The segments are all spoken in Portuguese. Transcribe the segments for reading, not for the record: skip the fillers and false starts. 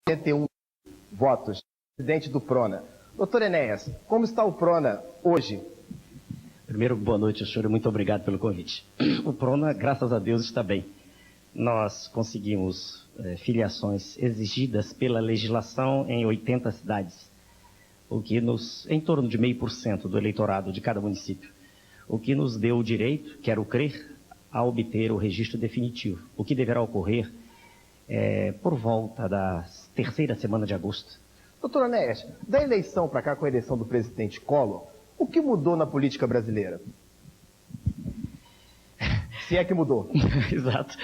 71 votos, presidente do PRONA. Doutor Enéas, como está o PRONA hoje? Primeiro, boa noite, senhor, e muito obrigado pelo convite. O PRONA, graças a Deus, está bem. Nós conseguimos filiações exigidas pela legislação em 80 cidades, o que em torno de 0,5% do eleitorado de cada município, o que nos deu o direito, quero crer, a obter o registro definitivo, o que deverá ocorrer por volta da terceira semana de agosto. Doutor Enéas, da eleição para cá, com a eleição do presidente Collor, o que mudou na política brasileira? Se é que mudou. Exato.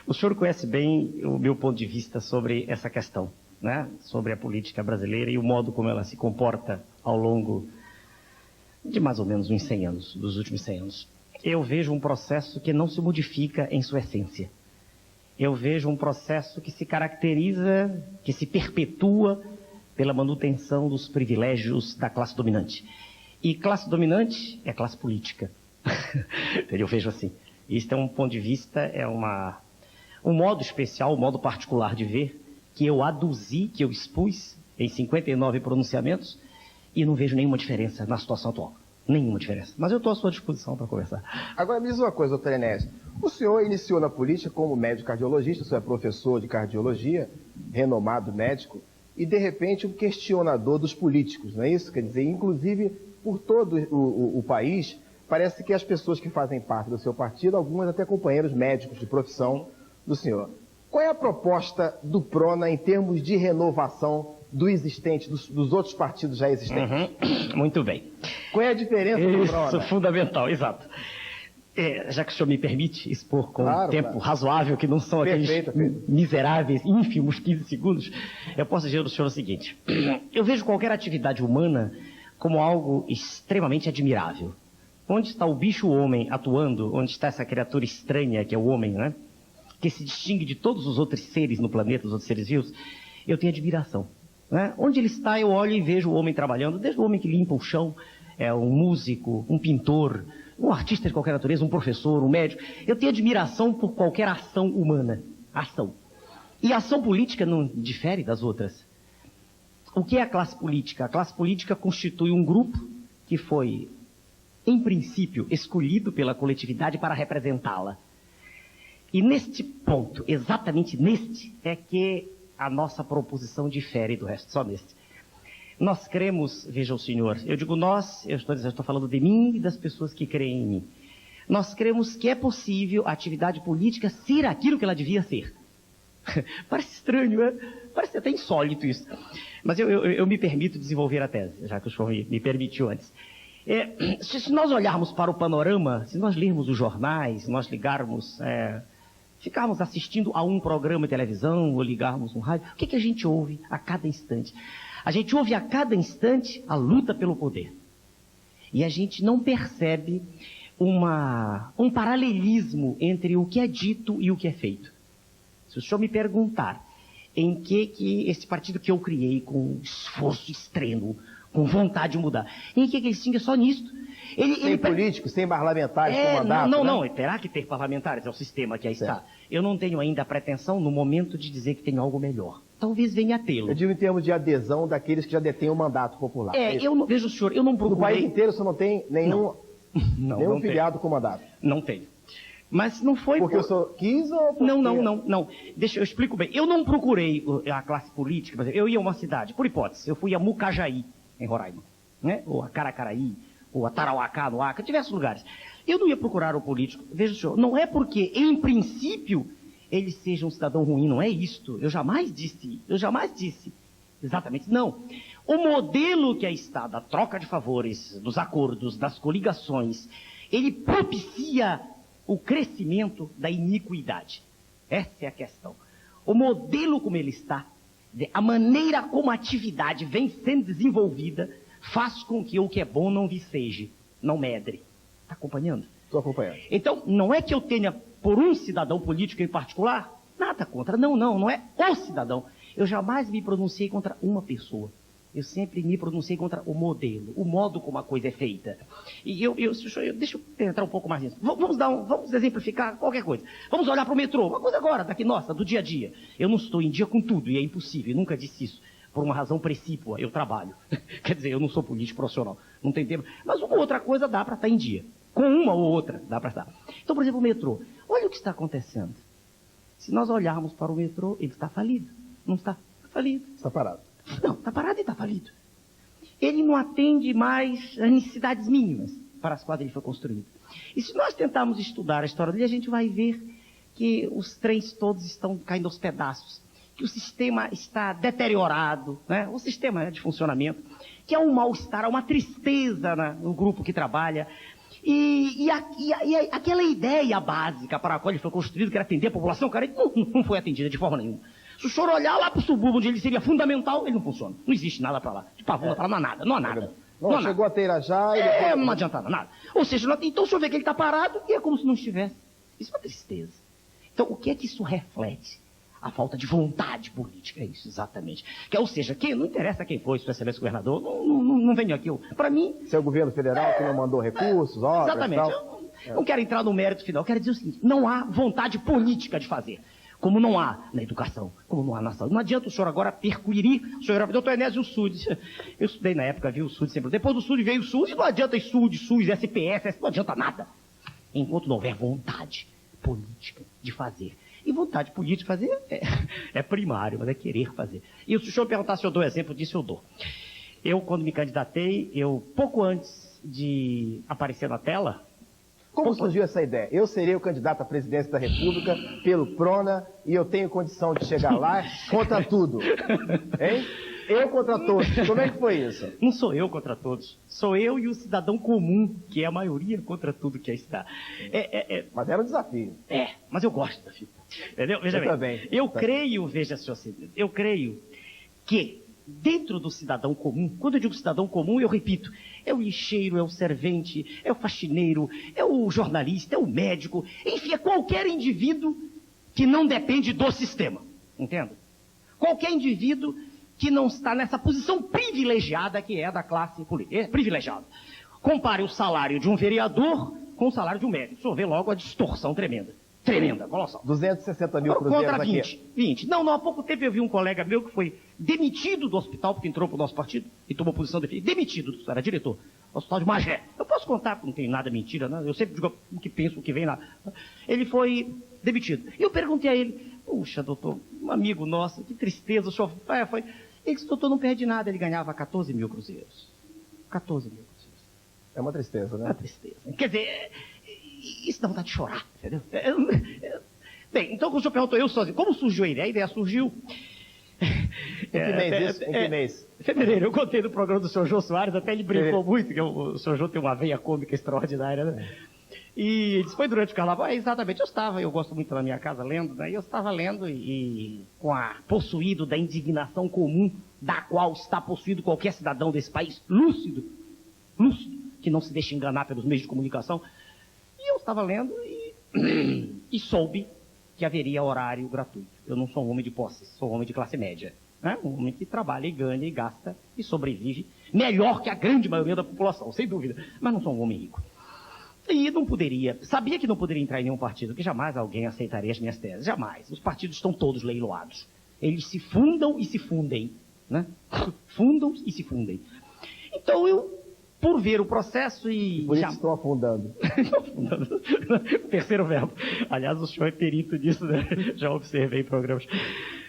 O senhor conhece bem o meu ponto de vista sobre essa questão, né? Sobre a política brasileira e o modo como ela se comporta ao longo de mais ou menos uns 100 anos, dos últimos 100 anos. Eu vejo um processo que não se modifica em sua essência. Eu vejo um processo que se caracteriza, que se perpetua pela manutenção dos privilégios da classe dominante. E classe dominante é classe política. Eu vejo assim. Isso é um ponto de vista, um modo especial, um modo particular de ver, que eu aduzi, que eu expus em 59 pronunciamentos e não vejo nenhuma diferença na situação atual. Nenhuma diferença. Mas eu estou à sua disposição para conversar. Agora, me diz uma coisa, doutor Enéas. O senhor iniciou na política como médico cardiologista, o senhor é professor de cardiologia, renomado médico, e de repente um questionador dos políticos, não é isso? Quer dizer, inclusive por todo o país, parece que as pessoas que fazem parte do seu partido, algumas até companheiros médicos de profissão do senhor. Qual é a proposta do PRONA em termos de renovação do existente, dos outros partidos já existentes? Muito bem. Qual é a diferença do PRONA? Isso, fundamental, exato. Já que o senhor me permite expor com um tempo razoável, que não são aqueles miseráveis, ínfimos 15 segundos, eu posso dizer ao senhor o seguinte. Eu vejo qualquer atividade humana como algo extremamente admirável. Onde está o bicho-homem atuando, onde está essa criatura estranha que é o homem, né? Que se distingue de todos os outros seres no planeta, os outros seres vivos, eu tenho admiração. Né? Onde ele está, eu olho e vejo o homem trabalhando, desde o homem que limpa o chão, um músico, um pintor, um artista de qualquer natureza, um professor, um médico. Eu tenho admiração por qualquer ação humana. Ação. E a ação política não difere das outras. O que é a classe política? A classe política constitui um grupo que foi, em princípio, escolhido pela coletividade para representá-la. E neste ponto, exatamente neste, é que a nossa proposição difere do resto, só neste. Nós cremos, veja o senhor, eu digo nós, eu estou falando de mim e das pessoas que creem em mim. Nós cremos que é possível a atividade política ser aquilo que ela devia ser. Parece estranho, né? Parece até insólito isso. Mas eu me permito desenvolver a tese, já que o senhor me permitiu antes. Se nós olharmos para o panorama, se nós lermos os jornais, se nós ligarmos, ficarmos assistindo a um programa de televisão ou ligarmos um rádio, o que a gente ouve a cada instante? A gente ouve a cada instante a luta pelo poder. E a gente não percebe um paralelismo entre o que é dito e o que é feito. Se o senhor me perguntar em que esse partido que eu criei com esforço extremo, com vontade de mudar, em que ele se distingue só nisto? Sem políticos, sem parlamentares com mandato, não, terá que ter parlamentares, é o sistema que aí está. Eu não tenho ainda a pretensão, no momento, de dizer que tenho algo melhor. Talvez venha a tê-lo. Eu digo em termos de adesão daqueles que já detêm o mandato popular. Veja o senhor, eu não procurei... No país inteiro você não tem nenhum filiado com mandato? Não tenho. Mas não foi... Porque o senhor quis ou... Porque... Não. Deixa eu explico bem. Eu não procurei a classe política, por exemplo, eu ia a uma cidade, por hipótese, eu fui a Mucajaí, em Roraima, né? Ou a Caracaraí, ou a Tarauacá, no Acre, diversos lugares. Eu não ia procurar o político, veja o senhor, não é porque, em princípio, ele seja um cidadão ruim, não é isto. Eu jamais disse exatamente, não. O modelo que aí está, da troca de favores, dos acordos, das coligações, ele propicia o crescimento da iniquidade. Essa é a questão. O modelo como ele está, a maneira como a atividade vem sendo desenvolvida, faz com que o que é bom não viceje, não medre. Está acompanhando? Estou acompanhando. Então, não é que eu tenha, por um cidadão político em particular, nada contra. Não é o cidadão. Eu jamais me pronunciei contra uma pessoa. Eu sempre me pronunciei contra o modelo, o modo como a coisa é feita. E deixa eu entrar um pouco mais nisso. Vamos exemplificar qualquer coisa. Vamos olhar para o metrô, uma coisa agora, daqui nossa, do dia a dia. Eu não estou em dia com tudo, e é impossível, eu nunca disse isso. Por uma razão precípua, eu trabalho. Quer dizer, eu não sou político profissional, não tem tempo. Mas uma outra coisa dá para estar em dia. Com uma ou outra dá para estar. Então, por exemplo, o metrô. Olha o que está acontecendo. Se nós olharmos para o metrô, ele está falido. Não está? Está falido. Está parado. Não, está parado e está falido. Ele não atende mais as necessidades mínimas para as quais ele foi construído. E se nós tentarmos estudar a história dele, a gente vai ver que os trens todos estão caindo aos pedaços, que o sistema está deteriorado, né? O sistema de funcionamento, que há um mal-estar, há uma tristeza no grupo que trabalha. E aquela ideia básica para a qual ele foi construído, que era atender a população carente, não foi atendida de forma nenhuma. Se o senhor olhar lá para o subúrbio, onde ele seria fundamental, ele não funciona. Não existe nada para lá. De Pavuna para lá, não há nada. Não há nada. Não chegou a ter Irajá e... não adianta nada. Ou seja, então o senhor vê que ele está parado e é como se não estivesse. Isso é uma tristeza. Então, o que é que isso reflete? A falta de vontade política, é isso, exatamente. Ou seja, não interessa quem foi, Sua Excelência Governador, não venho aqui. Para mim... Seu governo federal que não mandou recursos, obras... Exatamente. Eu não quero entrar no mérito final, eu quero dizer o seguinte, não há vontade política de fazer. Como não há na educação, como não há na saúde. Não adianta o senhor agora perquirir, o senhor, doutor Enésio, o SUD. Eu estudei na época, vi o SUD sempre. Depois do SUD veio o SUS, e não adianta SUD, SUS, SPS, não adianta nada. Enquanto não houver vontade política de fazer. E vontade política de fazer é primário, mas é querer fazer. E se o senhor perguntar se eu dou exemplo disso, eu dou. Eu, quando me candidatei, pouco antes de aparecer na tela... Como surgiu essa ideia? Eu serei o candidato à presidência da República pelo PRONA e eu tenho condição de chegar lá contra tudo. Hein? Eu contra todos. Como é que foi isso? Não sou eu contra todos. Sou eu e o cidadão comum, que é a maioria contra tudo que aí está. Mas era um desafio. Mas eu gosto do desafio. Entendeu? Veja bem. Também. Eu creio que dentro do cidadão comum, quando eu digo cidadão comum, eu repito, é o lixeiro, é o servente, é o faxineiro, é o jornalista, é o médico, enfim, é qualquer indivíduo que não depende do sistema, entende? Qualquer indivíduo que não está nessa posição privilegiada que é da classe política, é privilegiado. Compare o salário de um vereador com o salário de um médico, o senhor vê logo a distorção tremenda. Tremenda, colossal. 260 mil cruzeiros contra 20, aqui. 20. Não, há pouco tempo eu vi um colega meu que foi demitido do hospital, porque entrou para o nosso partido e tomou posição definitiva. Demitido, era diretor do hospital de Magé. Eu posso contar, porque não tem nada mentira, né? Eu sempre digo o que penso, o que vem lá. Ele foi demitido. E eu perguntei a ele, puxa, doutor, um amigo nosso, que tristeza, o senhor foi... Ele disse, doutor, não perde nada, ele ganhava 14 mil cruzeiros. 14 mil cruzeiros. É uma tristeza, né? É uma tristeza. Quer dizer... Isso dá vontade de chorar, entendeu? Bem, então, quando o senhor perguntou, eu sozinho, como surgiu a ideia? A ideia surgiu... Em que mês isso? Em que mês? Fevereiro, eu contei no programa do senhor Jô Soares, até ele brincou muito, que o senhor Jô tem uma veia cômica extraordinária, né? E isso foi durante o carnaval, exatamente, eu gosto muito na minha casa lendo, né? E eu estava lendo e possuído da indignação comum, da qual está possuído qualquer cidadão desse país, lúcido, que não se deixa enganar pelos meios de comunicação. E eu estava lendo e soube que haveria horário gratuito. Eu não sou um homem de posse, sou um homem de classe média. Né? Um homem que trabalha e ganha e gasta e sobrevive melhor que a grande maioria da população, sem dúvida. Mas não sou um homem rico. E sabia que não poderia entrar em nenhum partido, que jamais alguém aceitaria as minhas teses, jamais. Os partidos estão todos leiloados. Eles se fundam e se fundem. Né? Fundam e se fundem. Então por ver o processo e... Por isso estou afundando. Terceiro verbo. Aliás, o senhor é perito disso, né? Já observei em programas.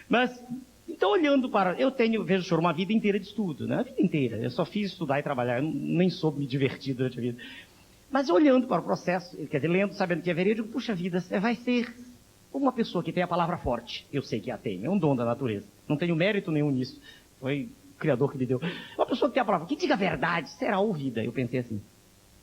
Mas, então, olhando para... vejo o senhor uma vida inteira de estudo, né? A vida inteira. Eu só fiz estudar e trabalhar. Eu nem soube me divertir durante a vida. Mas olhando para o processo, quer dizer, lendo, sabendo que haveria, eu digo, puxa vida, vai ser uma pessoa que tem a palavra forte. Eu sei que a tem. É um dom da natureza. Não tenho mérito nenhum nisso. Foi... Criador que me deu. Uma pessoa que tem a palavra, que diga a verdade, será ouvida. Eu pensei assim,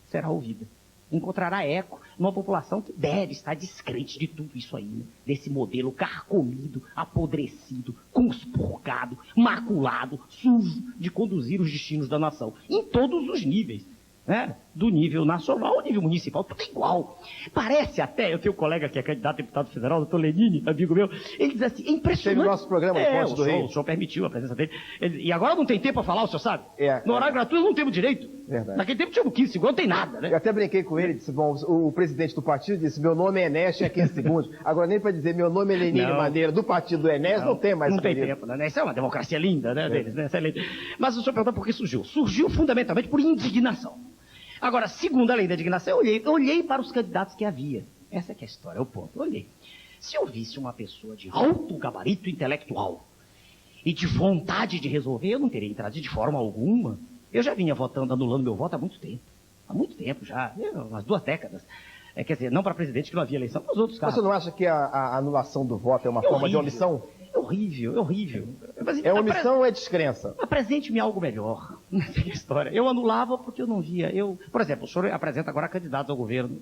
será ouvida. Encontrará eco numa população que deve estar descrente de tudo isso aí, né? Desse modelo carcomido, apodrecido, conspurcado, maculado, sujo de conduzir os destinos da nação. Em todos os níveis. né, do nível nacional ao nível municipal, tudo igual. Parece até, eu tenho um colega que é candidato a deputado federal, doutor Lenine, amigo meu, ele diz assim, é impressionante. Teve o nosso programa, o senhor permitiu a presença dele. E agora não tem tempo para falar, o senhor sabe? No horário gratuito não temos direito. Verdade. Naquele tempo tinha 15 segundos, não tem nada, né? Eu até brinquei com ele, disse, bom, o presidente do partido disse, meu nome é Enéas, tinha 15 segundos. Agora nem para dizer meu nome é Lenine Maneira, do partido do Enéas, não tem mais. Não tem tempo, né? Isso é uma democracia linda, né, deles, né? Mas o senhor pergunta por que surgiu. Surgiu fundamentalmente por indignação. Agora, segundo a lei da indignação, eu olhei para os candidatos que havia. Essa é que é a história, é o ponto. Eu olhei. Se eu visse uma pessoa de alto gabarito intelectual e de vontade de resolver, eu não teria entrado de forma alguma. Eu já vinha votando, anulando meu voto há muito tempo. Há muito tempo já, umas 2 décadas. Quer dizer, não para presidente que não havia eleição, para os outros casos. Você não acha que a anulação do voto é uma forma de omissão? É horrível, é horrível. Mas, é omissão ou é descrença? Apresente-me algo melhor nessa história. Eu anulava porque eu não via. Por exemplo, o senhor apresenta agora candidatos ao governo,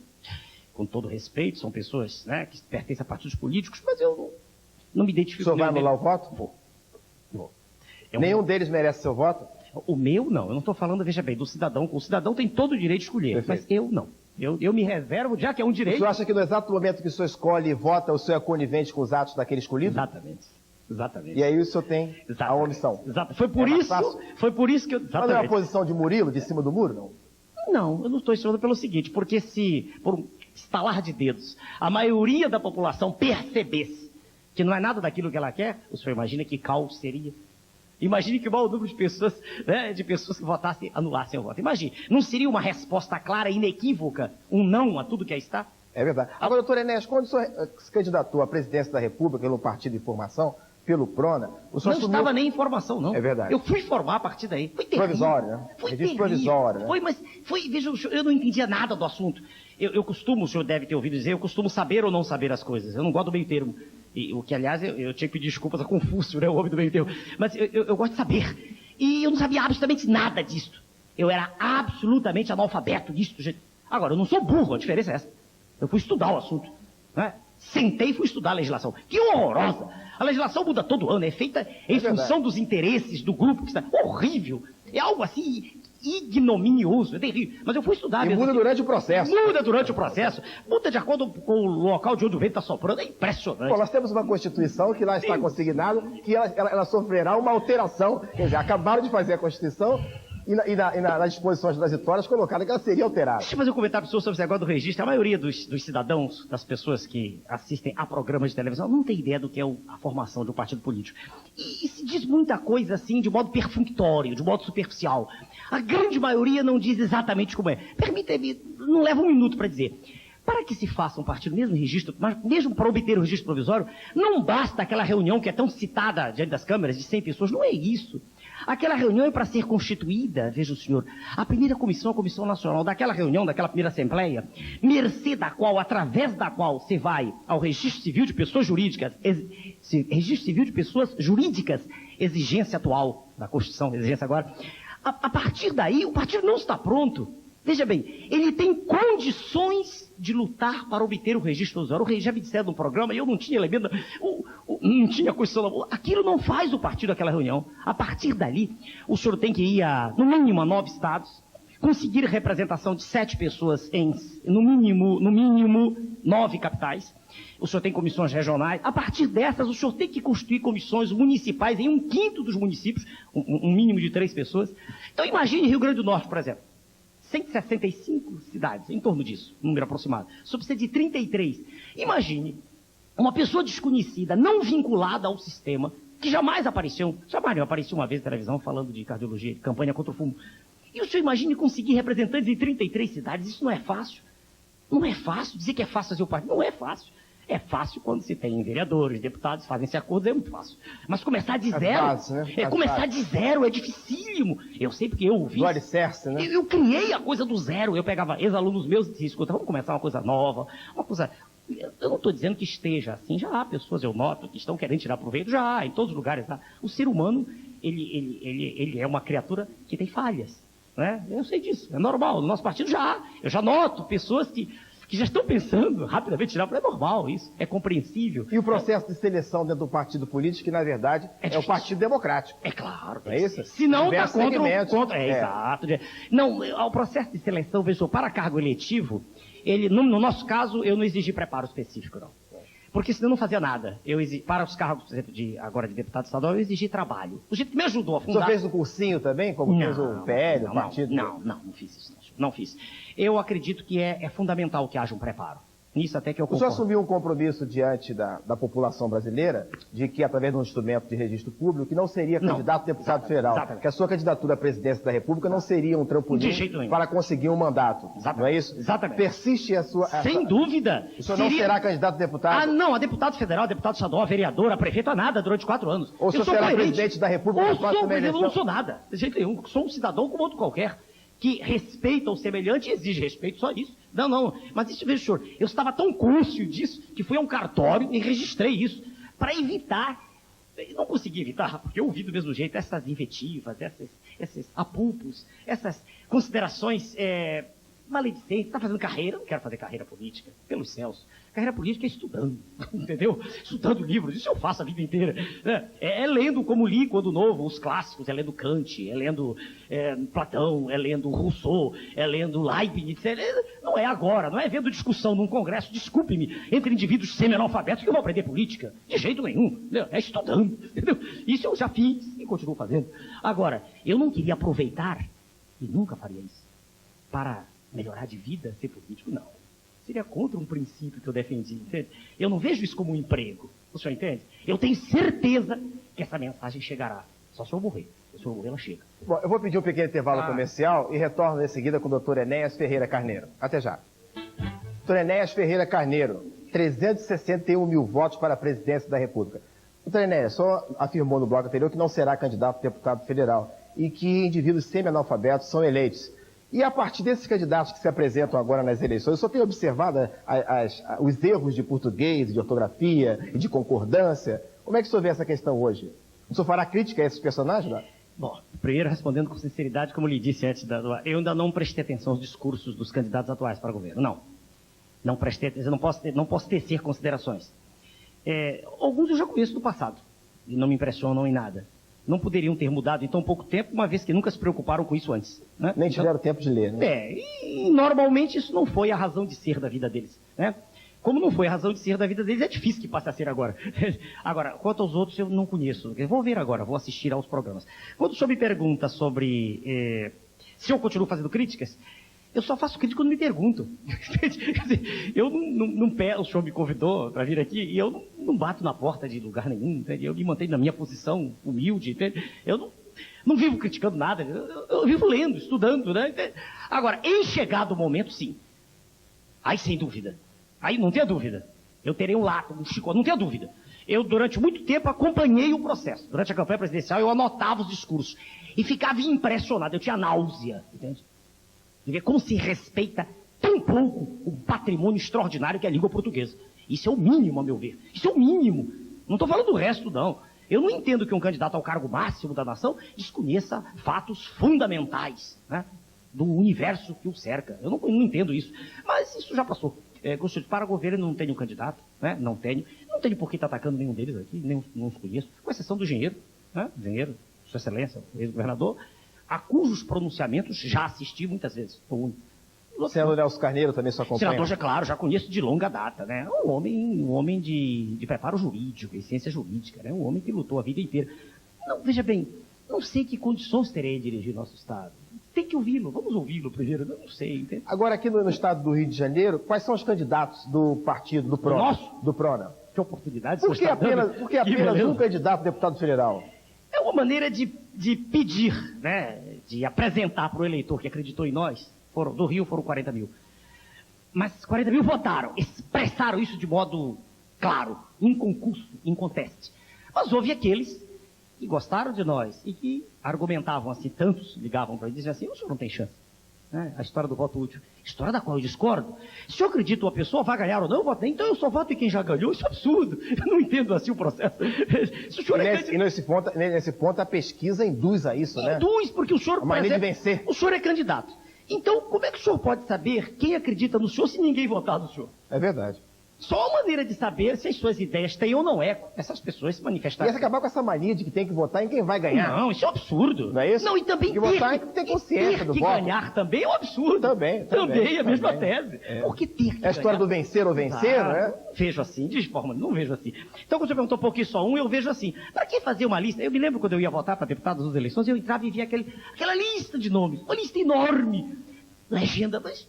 com todo respeito, são pessoas, né, que pertencem a partidos políticos, mas eu não me identifico. O senhor vai anular o voto? Vou. Nenhum deles merece seu voto? O meu, não. Eu não estou falando, veja bem, do cidadão. O cidadão tem todo o direito de escolher, perfeito. Mas eu não. Eu me reservo, já que é um direito. O senhor acha que no exato momento que o senhor escolhe e vota, o senhor é conivente com os atos daquele escolhido? Exatamente. E aí o senhor tem a omissão. Exato. Foi por isso que eu... Mas não é uma posição de Murilo, de cima do muro, não? Não, eu não estou ensinando pelo seguinte, porque se, por um estalar de dedos, a maioria da população percebesse que não é nada daquilo que ela quer, o senhor imagina que caos seria? Imagine que o maior número de pessoas, né, que votassem, anulassem o voto. Imagine, não seria uma resposta clara, inequívoca, um não a tudo que aí está? É verdade. Agora, doutor Enéas, quando o senhor se candidatou à presidência da República pelo Partido de Formação, pelo PRONA, o senhor não estava nem em formação, não. É verdade. Eu fui formar a partir daí. Foi terrível. Provisório, né? Foi terrível. Provisório, né? Veja, eu não entendia nada do assunto. Eu costumo, o senhor deve ter ouvido dizer, eu costumo saber ou não saber as coisas. Eu não gosto do meio termo. O que, aliás, eu tinha que pedir desculpas a Confúcio, né, o homem do meio termo. Mas eu gosto de saber. E eu não sabia absolutamente nada disso. Eu era absolutamente analfabeto disso. Agora, eu não sou burro, a diferença é essa. Eu fui estudar o assunto, né? Sentei e fui estudar a legislação. Que horrorosa! A legislação muda todo ano, é feita em função dos interesses do grupo que está... Horrível! É algo assim ignominioso, é terrível. Mas eu fui estudar... E muda durante o processo. Muda durante o processo. Muda de acordo com o local de onde o vento está soprando. É impressionante. Bom, nós temos uma Constituição que lá está consignado que ela sofrerá uma alteração. Quer dizer, acabaram de fazer a Constituição... E nas disposições transitórias colocaram que ela seria alterada. Deixa eu fazer um comentário sobre esse negócio do registro. A maioria dos cidadãos, das pessoas que assistem a programas de televisão, não tem ideia do que é a formação de um partido político. E se diz muita coisa assim, de modo perfunctório, de modo superficial. A grande maioria não diz exatamente como é. Permita-me, não leva um minuto para dizer. Para que se faça um partido, mesmo registro, mas mesmo para obter o registro provisório, não basta aquela reunião que é tão citada diante das câmeras de 100 pessoas. Não é isso. Aquela reunião é para ser constituída, veja o senhor, a primeira comissão, a Comissão Nacional, daquela reunião, daquela primeira assembleia, mercê da qual, através da qual você vai ao registro civil de pessoas jurídicas, registro civil de pessoas jurídicas, exigência atual da Constituição, exigência agora, a partir daí o partido não está pronto. Veja bem, ele tem condições de lutar para obter o registro provisório. O já me disseram no programa, e eu não tinha elemento, não tinha Constituição. Aquilo não faz o partido aquela reunião. A partir dali, o senhor tem que ir no mínimo a 9 estados, conseguir representação de 7 pessoas em, no mínimo 9 capitais. O senhor tem comissões regionais. A partir dessas, o senhor tem que constituir comissões municipais em 1/5 dos municípios, um mínimo de 3 pessoas. Então imagine Rio Grande do Norte, por exemplo. 165 cidades, em torno disso, um número aproximado. Só precisa de 33. Imagine uma pessoa desconhecida, não vinculada ao sistema, que jamais apareceu uma vez na televisão falando de cardiologia, de campanha contra o fumo. E o senhor imagine conseguir representantes em 33 cidades. Isso não é fácil. Não é fácil. Dizer que é fácil fazer o partido, não é fácil. É fácil quando se tem vereadores, deputados, fazem esse acordo, é muito fácil. Mas começar de zero, fácil, né? Começar de zero é dificílimo. Eu sei porque eu ouvi. Do alicerce, né? Eu criei a coisa do zero. Eu pegava ex-alunos meus e dizia, escuta, vamos começar uma coisa nova, uma coisa... Eu não estou dizendo que esteja assim, já há pessoas, eu noto, que estão querendo tirar proveito, já há, em todos os lugares. Tá? O ser humano, ele é uma criatura que tem falhas, né? Eu sei disso, é normal, no nosso partido já há. Eu já noto pessoas que que já estão pensando rapidamente tirar, é normal isso, é compreensível. E o processo de seleção dentro do partido político, que na verdade é o Partido Democrático. É claro. É isso? Se não está contra... Exato. Não, o processo de seleção, veja, para cargo eletivo, ele, no nosso caso, eu não exigi preparo específico, não. Porque senão eu não fazia nada. Para os cargos agora de deputado estadual, eu exigi trabalho. O jeito que me ajudou a fundar... O senhor fez um cursinho também, como fez o PL, o partido? Não fiz isso. Não fiz. Eu acredito que é fundamental que haja um preparo. Nisso até que eu concordo. O senhor assumiu um compromisso diante da população brasileira de que, através de um instrumento de registro público, que não seria candidato a deputado federal. Exatamente. Que a sua candidatura à presidência da República não seria um trampolim para conseguir um mandato. Exatamente. Não é isso? Exatamente. Persiste a sua... Sem dúvida. O senhor não será candidato a deputado? Não, a deputado federal, a deputado estadual, a vereadora, a prefeito, a nada durante 4 anos. Ou o senhor será presidente da República na próxima eleição? Eu não sou nada, de jeito nenhum. Sou um cidadão como outro qualquer, que respeita o semelhante e exige respeito, só isso. Não. Mas isso, veja, senhor, eu estava tão cônscio disso que fui a um cartório e registrei isso para evitar. Não consegui evitar, porque eu ouvi do mesmo jeito essas invectivas, esses apupos, essas considerações maledicentes. Está fazendo carreira? Não quero fazer carreira política, pelos céus. Carreira política é estudando, entendeu? Estudando livros, isso eu faço a vida inteira. É lendo, como li quando novo, os clássicos, é lendo Kant, é lendo Platão, é lendo Rousseau, é lendo Leibniz. Não é agora, não é vendo discussão num congresso, desculpe-me, entre indivíduos semi-analfabetos que eu vou aprender política. De jeito nenhum, entendeu? É estudando, entendeu? Isso eu já fiz e continuo fazendo. Agora, eu não queria aproveitar, e nunca faria isso, para melhorar de vida, ser político, não. Seria contra um princípio que eu defendi, entende? Eu não vejo isso como um emprego, o senhor entende? Eu tenho certeza que essa mensagem chegará, só se eu morrer. Se eu morrer, ela chega. Bom, eu vou pedir um pequeno intervalo comercial e retorno em seguida com o doutor Enéas Ferreira Carneiro. Até já. Doutor Enéas Ferreira Carneiro, 361 mil votos para a presidência da República. Doutor Enéas, só afirmou no bloco anterior que não será candidato a deputado federal e que indivíduos semi-analfabetos são eleitos. E a partir desses candidatos que se apresentam agora nas eleições, eu só tenho observado os erros de português, de ortografia e de concordância. Como é que o senhor vê essa questão hoje? O senhor fará crítica a esses personagens, não? Bom, primeiro respondendo com sinceridade, como lhe disse antes, eu ainda não prestei atenção aos discursos dos candidatos atuais para o governo. Não prestei atenção, não posso tecer considerações. Alguns eu já conheço do passado e não me impressionam em nada. Não poderiam ter mudado em tão pouco tempo, uma vez que nunca se preocuparam com isso antes. Né? Nem tiveram tempo de ler, né? E normalmente isso não foi a razão de ser da vida deles, né? Como não foi a razão de ser da vida deles, é difícil que passe a ser agora. Agora, quanto aos outros, eu não conheço. Eu vou ver agora, vou assistir aos programas. Quando o senhor me pergunta sobre se eu continuo fazendo críticas, eu só faço crítica quando me perguntam. Eu o senhor me convidou para vir aqui e eu não bato na porta de lugar nenhum, entende? Eu me mantenho na minha posição humilde, entende? Eu não vivo criticando nada, eu vivo lendo, estudando, né? Entende? Agora, em chegado o momento, sim. Aí sem dúvida. Aí não tenha dúvida. Eu terei um látigo, um chicote, não tenha dúvida. Eu, durante muito tempo, acompanhei o processo. Durante a campanha presidencial, eu anotava os discursos e ficava impressionado. Eu tinha náusea, entende? De ver como se respeita tão pouco o patrimônio extraordinário que é a língua portuguesa. Isso é o mínimo, a meu ver. Isso é o mínimo. Não estou falando do resto, não. Eu não entendo que um candidato ao cargo máximo da nação desconheça fatos fundamentais, né, do universo que o cerca. Eu não entendo isso. Mas isso já passou. Para o governo não tenho um candidato, né? Não tenho por que estar atacando nenhum deles aqui, não os conheço, com exceção do engenheiro, né? Engenheiro, Sua Excelência, o ex-governador, a cujos pronunciamentos já assisti muitas vezes. O senador Nelson Carneiro também só acompanha? Senador, já claro, já conheço de longa data, né? Um homem de preparo jurídico, e ciência jurídica, né? Um homem que lutou a vida inteira. Não, veja bem, não sei que condições terei de dirigir nosso Estado. Tem que ouvi-lo, vamos ouvi-lo primeiro, eu não sei, entende? Agora, aqui no estado do Rio de Janeiro, quais são os candidatos do partido, do PRONA? Nosso? Do PRONA. Que oportunidade Por que apenas um candidato a deputado federal? É uma maneira de pedir, né, de apresentar para o eleitor que acreditou em nós. Do Rio foram 40 mil. Mas 40 mil votaram, expressaram isso de modo claro, inconcurso, inconteste. Mas houve aqueles que gostaram de nós e que argumentavam assim, tantos ligavam para ele e diziam assim, o senhor não tem chance. Né? A história do voto útil, história da qual eu discordo. Se eu acredito que uma pessoa vai ganhar ou não, eu voto, então eu só voto em quem já ganhou, isso é absurdo. Eu não entendo assim o processo. Se o senhor nesse ponto a pesquisa induz a isso, né? Induz, porque o senhor, de vencer. O senhor é candidato. Então, como é que o senhor pode saber quem acredita no senhor se ninguém votar no senhor? É verdade. Só uma maneira de saber se as suas ideias têm ou não é essas pessoas se manifestarem. E acabar com essa mania de que tem que votar em quem vai ganhar. Não, isso é um absurdo. Não é isso? Não, e também tem que votar em quem tem consciência do voto. ganhar também é um absurdo. Também é a mesma tese. Por que ter que ganhar? É a história do vencer ou vencer, não é? Não vejo assim, de forma, não vejo assim. Então, quando você perguntou por que só um, eu vejo assim. Para que fazer uma lista? Eu me lembro quando eu ia votar para deputado nas eleições, eu entrava e via aquela lista de nomes, uma lista enorme. Legenda, mas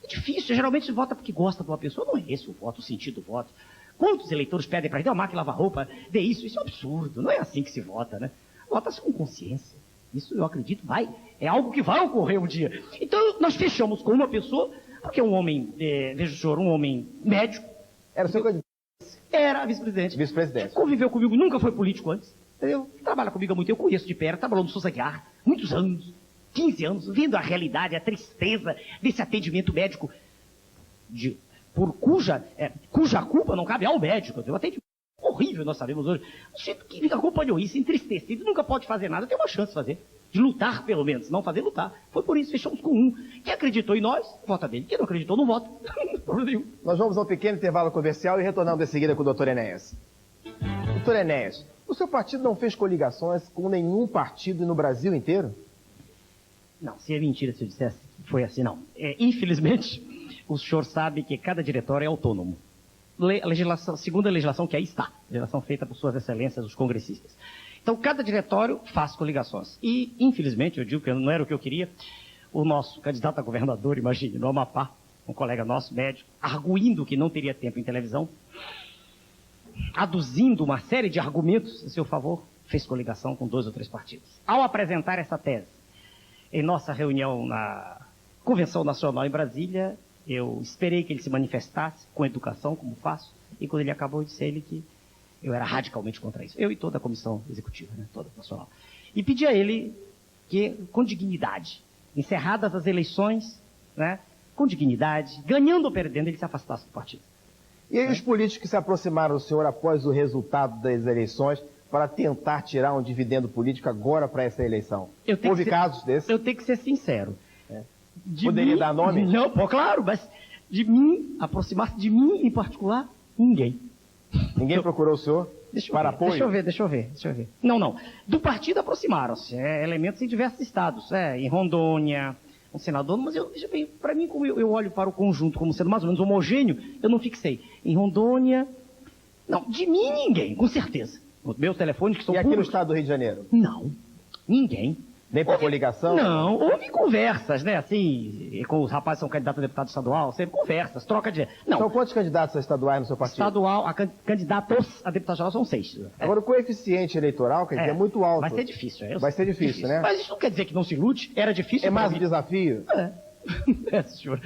é difícil. Geralmente se vota porque gosta de uma pessoa. Não é esse o voto, o sentido do voto. Quantos eleitores pedem para ir? Dê uma máquina, lavar roupa, dê isso. Isso é um absurdo. Não é assim que se vota, né? Vota-se com consciência. Isso eu acredito é algo que vai ocorrer um dia. Então nós fechamos com uma pessoa, porque é um homem, veja o senhor, um homem médico. Era o seu candidato? Era vice-presidente. Vice-presidente. Conviveu comigo, nunca foi político antes. Entendeu? Trabalha comigo há muito tempo, eu conheço de perto, trabalhou no Sousa Aguiar, muitos anos. 15 anos, vendo a realidade, a tristeza desse atendimento médico, cuja culpa não cabe ao médico. O atendimento horrível, nós sabemos hoje. O sujeito que acompanhou isso, entristecido, nunca pode fazer nada, tem uma chance de fazer. De lutar, pelo menos, não fazer lutar. Foi por isso, fechamos com um. Quem acreditou em nós, vota dele. Quem não acreditou, não vota. Nós vamos a um pequeno intervalo comercial e retornamos em seguida com o doutor Enéas. Doutor Enéas, o seu partido não fez coligações com nenhum partido no Brasil inteiro? Não, seria mentira se eu dissesse que foi assim, não. Infelizmente, o senhor sabe que cada diretório é autônomo. Segundo a legislação que aí está, legislação feita por suas excelências, os congressistas. Então, cada diretório faz coligações. E, infelizmente, eu digo que não era o que eu queria, o nosso candidato a governador, imagine, no Amapá, um colega nosso, médico, arguindo que não teria tempo em televisão, aduzindo uma série de argumentos em seu favor, fez coligação com 2 ou 3 partidos. Ao apresentar essa tese, em nossa reunião na Convenção Nacional em Brasília, eu esperei que ele se manifestasse com educação, como faço, e quando ele acabou, eu disse a ele que eu era radicalmente contra isso. Eu e toda a comissão executiva, né, toda a nacional. E pedi a ele que, com dignidade, encerradas as eleições, né, com dignidade, ganhando ou perdendo, ele se afastasse do partido. E aí os políticos que se aproximaram do senhor após o resultado das eleições para tentar tirar um dividendo político agora para essa eleição? Houve casos desses? Eu tenho que ser sincero. Poderia dar nome? Não, pô, claro, mas de mim, aproximar-se de mim em particular, ninguém. Ninguém procurou o senhor para apoio? Deixa eu ver. Não. Do partido aproximaram-se, elementos em diversos estados, em Rondônia, um senador, mas para mim, como eu olho para o conjunto como sendo mais ou menos homogêneo, eu não fixei. Em Rondônia, não, de mim ninguém, com certeza. Os meus telefones que são E aqui públicos, no estado do Rio de Janeiro? Não, ninguém. Nem para coligação? Não, houve conversas, né, assim, com os rapazes que são candidatos a deputado estadual, sempre conversas, troca de... Não. São quantos candidatos a estaduais no seu partido? Estadual, candidatos a deputado estadual são 6. Agora, o coeficiente eleitoral, quer dizer, é muito alto. Vai ser difícil. Vai ser difícil, né? Mas isso não quer dizer que não se lute, era difícil. É mais um desafio? Senhor.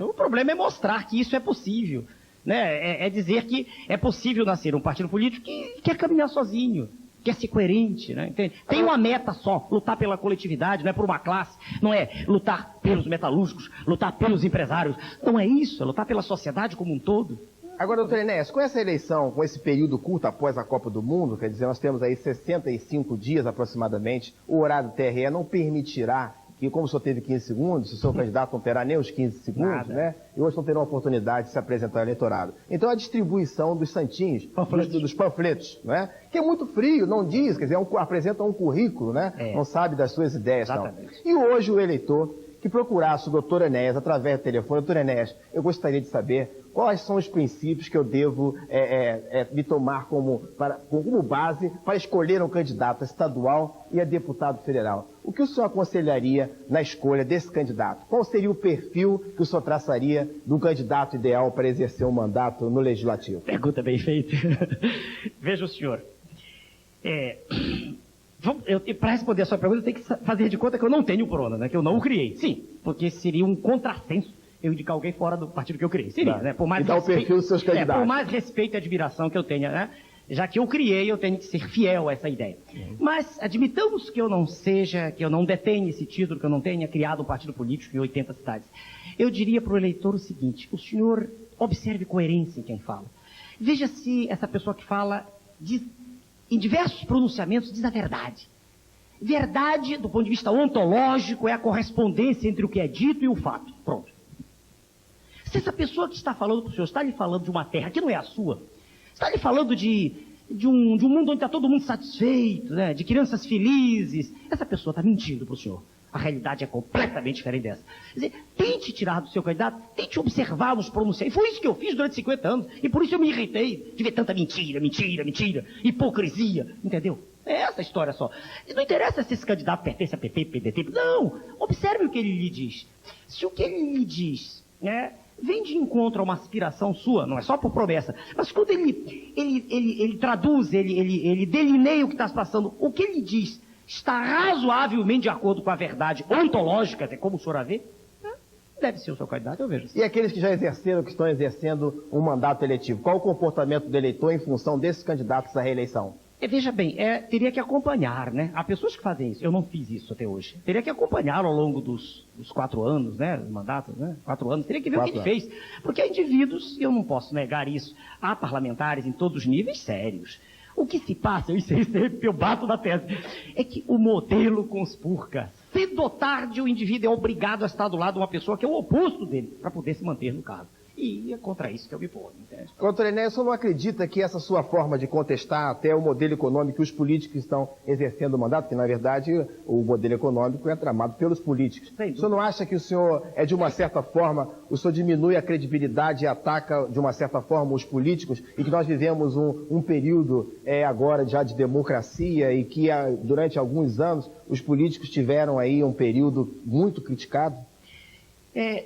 O problema é mostrar que isso é possível, né? É dizer que é possível nascer um partido político que quer caminhar sozinho, quer ser coerente, né? Entende? Tem uma meta só, lutar pela coletividade, não é por uma classe, não é lutar pelos metalúrgicos, lutar pelos empresários, não é isso, é lutar pela sociedade como um todo. Agora, doutor Enéas, com essa eleição, com esse período curto após a Copa do Mundo, quer dizer, nós temos aí 65 dias aproximadamente, o horário do TRE não permitirá que, como o senhor teve 15 segundos, o seu candidato não terá nem os 15 segundos, né? E hoje não terá uma oportunidade de se apresentar ao eleitorado. Então, a distribuição dos santinhos, dos panfletos, né? Que é muito frio, não diz, quer dizer, apresenta um currículo, né? Não sabe das suas ideias. Exatamente. Não. E hoje o eleitor que procurasse o doutor Enéas através do telefone, doutor Enéas, eu gostaria de saber quais são os princípios que eu devo me tomar como base para escolher um candidato a estadual e a deputado federal. O que o senhor aconselharia na escolha desse candidato? Qual seria o perfil que o senhor traçaria do candidato ideal para exercer um mandato no Legislativo? Pergunta bem feita. Veja o senhor. Para responder a sua pergunta, eu tenho que fazer de conta que eu não tenho o Prona, né? Que eu não o criei. Sim, porque seria um contrassenso eu indicar alguém fora do partido que eu criei. Seria, né? Por mais e dar o perfil dos seus candidatos. Por mais respeito e admiração que eu tenha, né? Já que eu criei, eu tenho que ser fiel a essa ideia. Mas admitamos que eu não seja, que eu não detenha esse título, que eu não tenha criado um partido político em 80 cidades. Eu diria para o eleitor o seguinte: o senhor observe coerência em quem fala. Veja se essa pessoa que fala diz, em diversos pronunciamentos, diz a verdade. Verdade, do ponto de vista ontológico, é a correspondência entre o que é dito e o fato. Pronto. Se essa pessoa que está falando para o senhor está lhe falando de uma terra que não é a sua, está lhe falando de um mundo onde está todo mundo satisfeito, né, de crianças felizes, essa pessoa está mentindo para o senhor. A realidade é completamente diferente dessa. Quer dizer, tente tirar do seu candidato, tente observar nos pronunciar. E foi isso que eu fiz durante 50 anos. E por isso eu me irritei de ver tanta mentira, hipocrisia, entendeu? É essa a história só. E não interessa se esse candidato pertence a PT, PDT. Não, observe o que ele lhe diz. Se o que ele lhe diz, né, vem de encontro a uma aspiração sua, não é só por promessa, mas quando ele traduz, ele delineia o que está se passando, o que ele diz está razoavelmente de acordo com a verdade ontológica, como o senhor a vê, deve ser o seu candidato, eu vejo. E aqueles que já exerceram, que estão exercendo um mandato eletivo, qual o comportamento do eleitor em função desses candidatos à reeleição? Veja bem, teria que acompanhar, né? Há pessoas que fazem isso, eu não fiz isso até hoje. Teria que acompanhar ao longo dos 4 anos, né? Os mandatos, né? 4 anos, teria que ver o que ele fez. Porque há indivíduos, e eu não posso negar isso, há parlamentares em todos os níveis sérios. O que se passa, eu bato na tese, é que o modelo conspurca. Cedo ou tarde o indivíduo é obrigado a estar do lado de uma pessoa que é o oposto dele, para poder se manter no cargo. E é contra isso que eu me ponho, entende? Doutor Enéas, o senhor não acredita que essa sua forma de contestar até o modelo econômico que os políticos estão exercendo o mandato, que na verdade o modelo econômico é tramado pelos políticos. O senhor não acha que o senhor de uma certa forma, o senhor diminui a credibilidade e ataca de uma certa forma os políticos e que nós vivemos um período agora já de democracia e que durante alguns anos os políticos tiveram aí um período muito criticado?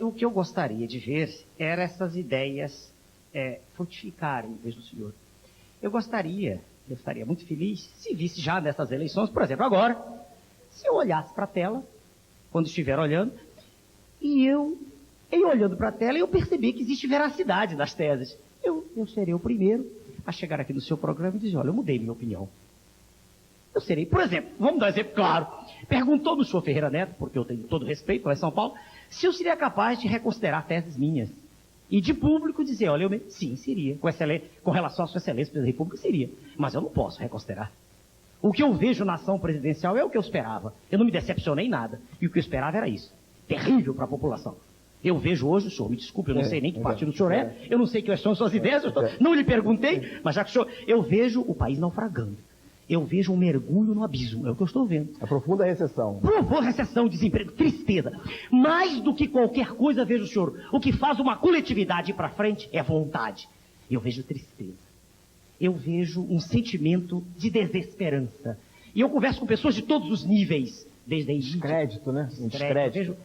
O que eu gostaria de ver era essas ideias frutificarem em vez do senhor. Eu estaria muito feliz se visse já nessas eleições, por exemplo, agora, se eu olhasse para a tela, quando estiver olhando, e olhando para a tela, eu percebi que existe veracidade nas teses. Eu serei o primeiro a chegar aqui no seu programa e dizer, olha, eu mudei minha opinião. Eu serei, por exemplo, vamos dar um exemplo claro, perguntou no senhor Ferreira Neto, porque eu tenho todo respeito lá em São Paulo, se eu seria capaz de reconsiderar teses minhas. E de público dizer, olha, sim, seria. Com relação à sua excelência da República, seria. Mas eu não posso reconsiderar. O que eu vejo na ação presidencial é o que eu esperava. Eu não me decepcionei em nada. E o que eu esperava era isso. Terrível para a população. Eu vejo hoje, o senhor, me desculpe, eu não sei nem que partido o senhor é. Eu não sei quais são suas ideias. Não lhe perguntei, mas já que o senhor... Eu vejo o país naufragando. Eu vejo um mergulho no abismo, é o que eu estou vendo. A profunda recessão. Profunda recessão, desemprego, tristeza. Mais do que qualquer coisa, vejo o senhor, o que faz uma coletividade ir para frente é vontade. Eu vejo tristeza. Eu vejo um sentimento de desesperança. E eu converso com pessoas de todos os níveis, desde a descrédito, né? Descrédito.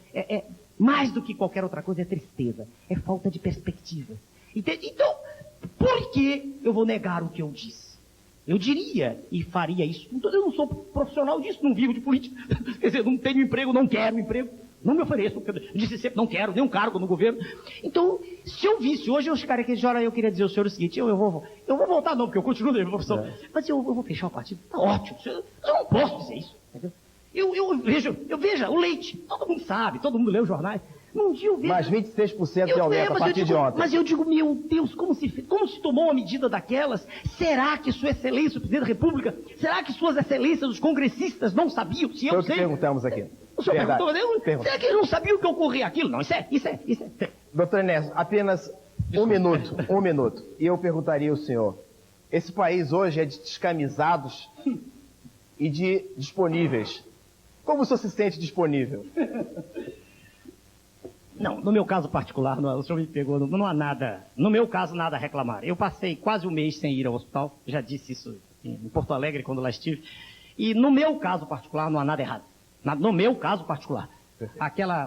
Mais do que qualquer outra coisa é tristeza, é falta de perspectiva. Então, por que eu vou negar o que eu disse? Eu diria e faria isso. Eu não sou profissional disso, não vivo de política. Quer dizer, não tenho emprego, não quero emprego. Não me ofereço. Eu disse sempre, não quero nenhum cargo no governo. Então, se eu visse hoje, eu chegaria aqui e disse, olha, eu queria dizer ao senhor o seguinte, eu vou voltar não, porque eu continuo na minha profissão. Mas eu vou fechar o partido. Está ótimo. Eu não posso dizer isso. Entendeu? Eu vejo o Leite. Todo mundo sabe, todo mundo lê os jornais. Um dia eu vejo... Mais 26% de aumento a partir de ontem. Mas eu digo, meu Deus, como se tomou uma medida daquelas? Será que Sua Excelência, o Presidente da República, será que Suas Excelências, os congressistas, não sabiam? Se eu Foi o sei... que perguntamos aqui. O senhor perguntou, será que eles não sabiam que ocorria aquilo? Não, isso é. Doutor Enéas, apenas um minuto. E eu perguntaria ao senhor, esse país hoje é de descamisados e de disponíveis. Como o senhor se sente disponível? Não, no meu caso particular, o senhor me pegou, não há nada, no meu caso, nada a reclamar. Eu passei quase um mês sem ir ao hospital, já disse isso em Porto Alegre, quando lá estive, e no meu caso particular, não há nada errado. No meu caso particular.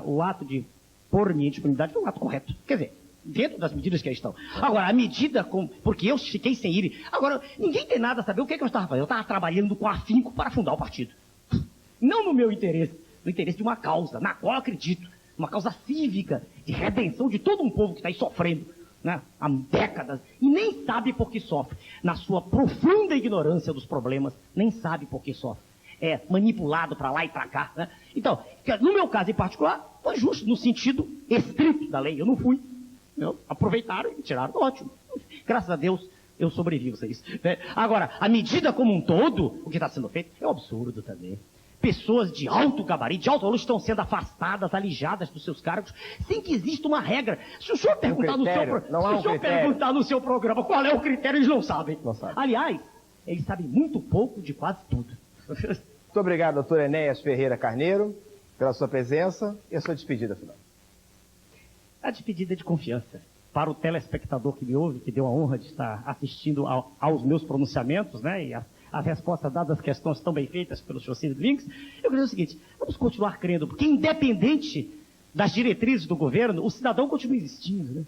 O ato de pôr minha disponibilidade foi um ato correto. Quer dizer, dentro das medidas que aí estão. Agora, a medida porque eu fiquei sem ir. Agora, ninguém tem nada a saber o que eu estava fazendo. Eu estava trabalhando com afinco para fundar o partido. Não no meu interesse, no interesse de uma causa, na qual eu acredito. Uma causa cívica, de redenção de todo um povo que está aí sofrendo, né, há décadas, e nem sabe por que sofre. Na sua profunda ignorância dos problemas, nem sabe por que sofre. É manipulado para lá e para cá. Né? Então, no meu caso em particular, foi justo, no sentido estrito da lei. Eu não fui. Aproveitaram e tiraram, ótimo. Graças a Deus, eu sobrevivo a isso. Né? Agora, a medida como um todo, o que está sendo feito, é um absurdo também. pessoas de alto gabarito, de alto valor, estão sendo afastadas, alijadas dos seus cargos, sem que exista uma regra. Se o senhor perguntar, perguntar no seu programa qual é o critério, eles não sabem. Não sabe. Aliás, eles sabem muito pouco de quase tudo. Muito obrigado, doutor Enéas Ferreira Carneiro, pela sua presença e a sua despedida final. A despedida de confiança. Para o telespectador que me ouve, que deu a honra de estar assistindo aos meus pronunciamentos, né, e as respostas dadas às questões tão bem feitas pelo senhor Cid Links, eu queria dizer o seguinte: vamos continuar crendo, porque independente das diretrizes do governo, o cidadão continua existindo, né?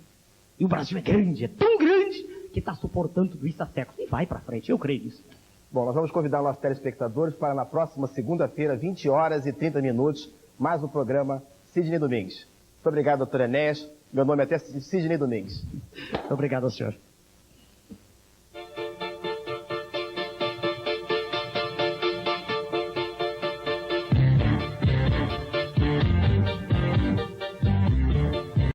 E o Brasil é grande, é tão grande, que está suportando tudo isso há séculos. E vai para frente, eu creio nisso. Bom, nós vamos convidar nossos telespectadores para na próxima segunda-feira, 20 horas e 30 minutos, mais um programa Sidney Domingues. Muito obrigado, doutor Enéas. Meu nome é até Sidney Domingues. Muito obrigado ao senhor.